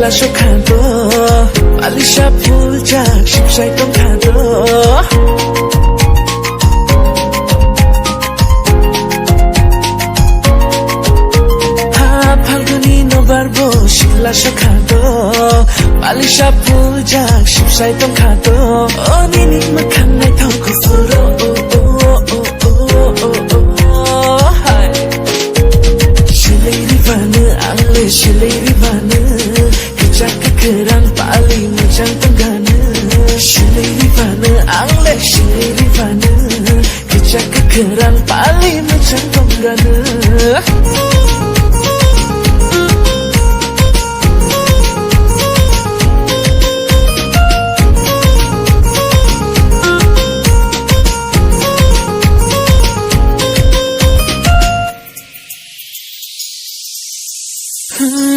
실라 쇼카도 빨리 샤풀자 십살동 카도 팔근이 노발보 실라 쇼카도 빨리 샤풀자 십살동 카도 어니니 막한 날 더 고스로 실리리바는 그자크크랑 빨리 무장동 가는 실리리바는 앙레 실리리바는 그자크크랑 빨리 무장동 가는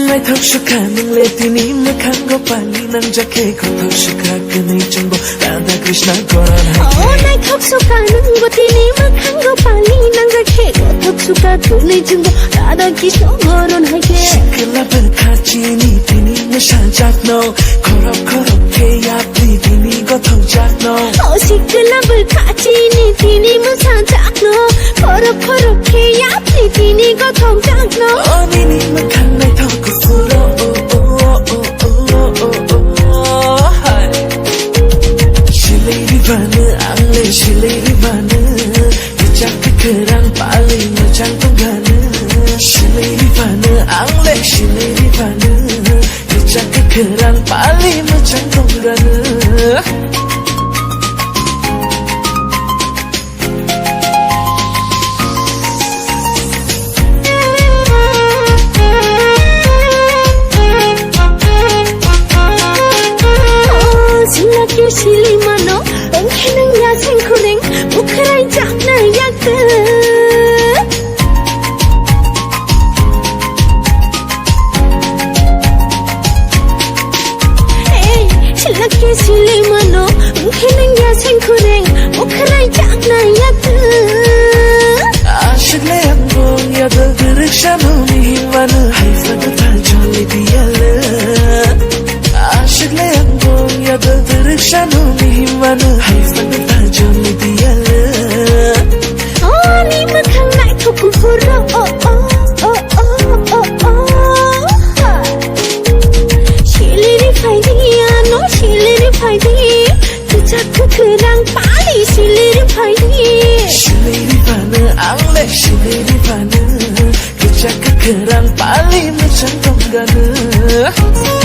Mai thóc suốt cả nâng lệ tì ní mới khăn có pani nâng cho kê con thóc suốt cả cái này trong bộ Radha Krishna Koran hai Mai thóc suốt cả nâng bộ tì ní mới khăn có pani nâng cho kê con thóc suốt cả cái này trong bộ Radha Krishna Koran hai Shikla berkaci ni tini mới sang chặt no Korok ke ya pri tini có thâu chặt no Shikla berkaci ni tini mới sang chặt no Korok ke ya pri tini có thâu chặt no Nini mới khăn này thâu của phuro 실리리바는 앙레 실리리바는 그자크크랑 빨리 무장동 가는 실리리바는 앙레 실리리바는 그자크크랑 빨리 무장동 가는 실리 마노 엉키는 야생 고랭 무크라이 짝나 약간 실라키 실리 마노 엉키는 야생 고랭 무크라이 짝나 약간 아실래 양봉 야들 그릇샤누니 힘만은 하이파도 다 졸리 비알래 아실래 양봉 야들 그릇샤누니 힘만은 하이파도 다 졸리 비알래 니 막한 날 토꾸 불어 실리리 파이디야 너 실리리 파이디 그자크크랑 빨리 실리리 파이디 실리리바는 앙레 실리리바는 그자크크랑 빨리 무장동 가는